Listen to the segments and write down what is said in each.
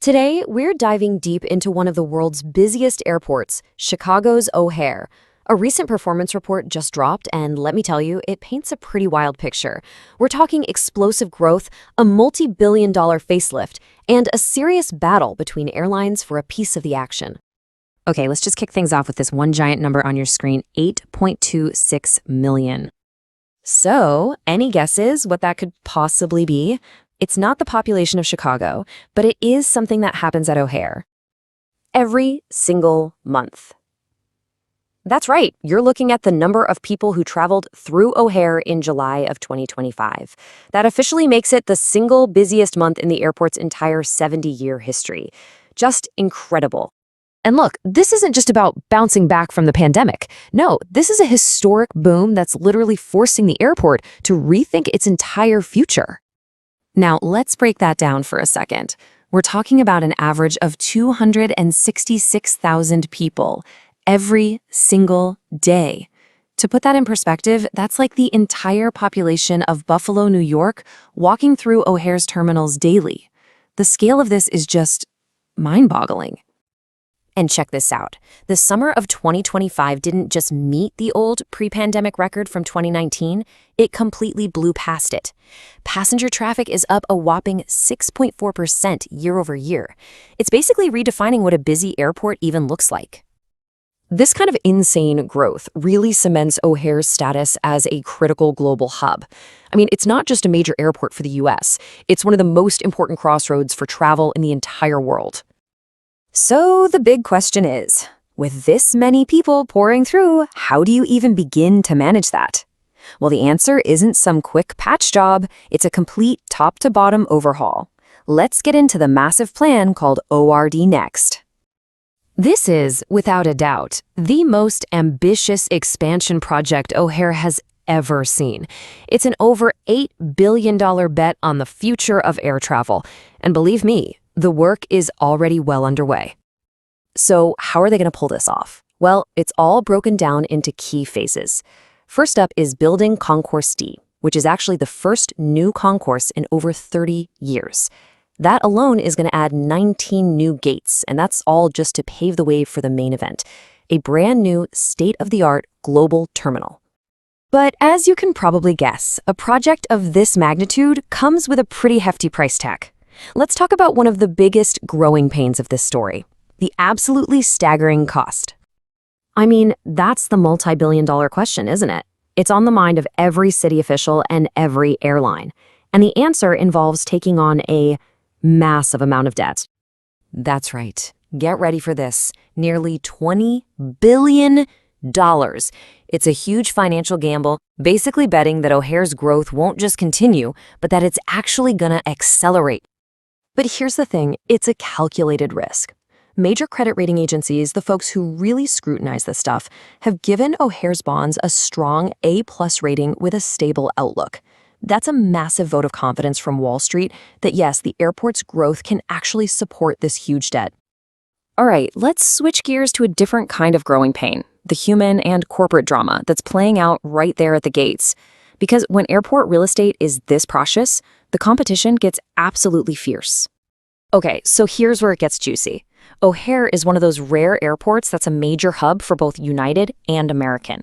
Today, we're diving deep into one of the world's busiest airports, Chicago's O'Hare. A recent performance report just dropped, and let me tell you, it paints a pretty wild picture. We're talking explosive growth, a multi-billion-dollar facelift, and a serious battle between airlines for a piece of the action. Okay, let's just kick things off with this one giant number on your screen, 8.26 million. So, any guesses what that could possibly be? It's not the population of Chicago, but it is something that happens at O'Hare every single month. That's right, you're looking at the number of people who traveled through O'Hare in July of 2025. That officially makes it the single busiest month in the airport's entire 70-year history. Just incredible. And look, this isn't just about bouncing back from the pandemic. No, this is a historic boom that's literally forcing the airport to rethink its entire future. Now, let's break that down for a second. We're talking about an average of 266,000 people every single day. To put that in perspective, that's like the entire population of Buffalo, New York, walking through O'Hare's terminals daily. The scale of this is just mind-boggling. And check this out. The summer of 2025 didn't just meet the old pre-pandemic record from 2019, it completely blew past it. Passenger traffic is up a whopping 6.4% year over year. It's basically redefining what a busy airport even looks like. This kind of insane growth really cements O'Hare's status as a critical global hub. I mean, it's not just a major airport for the US, it's one of the most important crossroads for travel in the entire world. So the big question is, with this many people pouring through, how do you even begin to manage that? Well, the answer isn't some quick patch job, it's a complete top-to-bottom overhaul. Let's get into the massive plan called ORDNext. This is, without a doubt, the most ambitious expansion project O'Hare has ever seen. It's an over $8 billion bet on the future of air travel. And believe me, the work is already well underway. So how are they going to pull this off? Well, it's all broken down into key phases. First up is building Concourse D, which is actually the first new concourse in over 30 years. That alone is going to add 19 new gates, and that's all just to pave the way for the main event, a brand new state-of-the-art global terminal. But as you can probably guess, a project of this magnitude comes with a pretty hefty price tag. Let's talk about one of the biggest growing pains of this story, the absolutely staggering cost. I mean, that's the multi-billion-dollar question, isn't it? It's on the mind of every city official and every airline. And the answer involves taking on a massive amount of debt. That's right. Get ready for this. Nearly $20 billion. It's a huge financial gamble, basically betting that O'Hare's growth won't just continue, but that it's actually gonna accelerate. But here's the thing, it's a calculated risk. Major credit rating agencies, the folks who really scrutinize this stuff, have given O'Hare's bonds a strong A+ rating with a stable outlook. That's a massive vote of confidence from Wall Street that yes, the airport's growth can actually support this huge debt. All right, let's switch gears to a different kind of growing pain, the human and corporate drama that's playing out right there at the gates. Because when airport real estate is this precious, the competition gets absolutely fierce. Okay, so here's where it gets juicy. O'Hare is one of those rare airports that's a major hub for both United and American.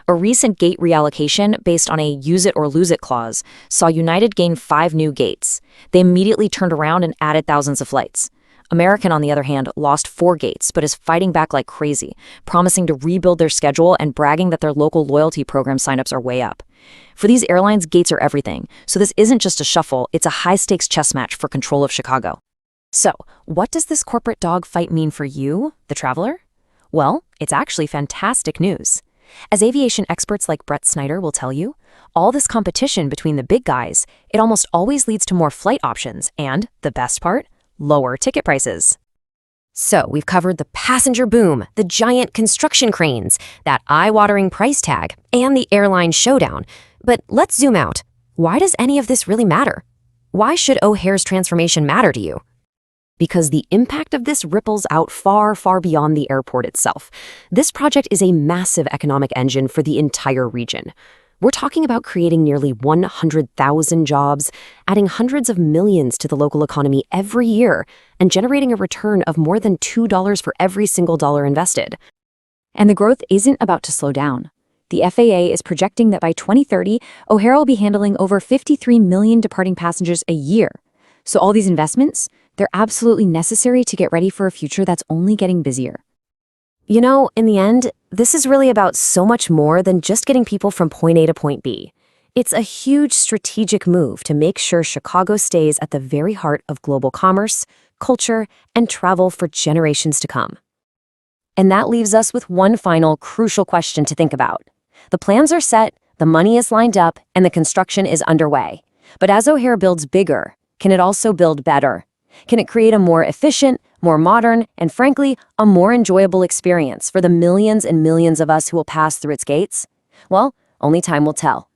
A recent gate reallocation based on a use it or lose it clause saw United gain 5 new gates. They immediately turned around and added thousands of flights. American, on the other hand, lost 4 gates, but is fighting back like crazy, promising to rebuild their schedule and bragging that their local loyalty program signups are way up. For these airlines, gates are everything, so this isn't just a shuffle, it's a high-stakes chess match for control of Chicago. So, what does this corporate dogfight mean for you, the traveler? Well, it's actually fantastic news. As aviation experts like Brett Snyder will tell you, all this competition between the big guys, it almost always leads to more flight options and, the best part, lower ticket prices. So we've covered the passenger boom, the giant construction cranes, that eye-watering price tag, and the airline showdown. But let's zoom out. Why does any of this really matter? Why should O'Hare's transformation matter to you? Because the impact of this ripples out far, far beyond the airport itself. This project is a massive economic engine for the entire region. We're talking about creating nearly 100,000 jobs, adding hundreds of millions to the local economy every year, and generating a return of more than $2 for every single dollar invested. And the growth isn't about to slow down. The FAA is projecting that by 2030, O'Hare will be handling over 53 million departing passengers a year. So all these investments, they're absolutely necessary to get ready for a future that's only getting busier. You know, in the end, this is really about so much more than just getting people from point A to point B. It's a huge strategic move to make sure Chicago stays at the very heart of global commerce, culture, and travel for generations to come. And that leaves us with one final crucial question to think about. The plans are set, the money is lined up, and the construction is underway. But as O'Hare builds bigger, can it also build better? Can it create a more efficient, more modern, and frankly, a more enjoyable experience for the millions and millions of us who will pass through its gates? Well, only time will tell.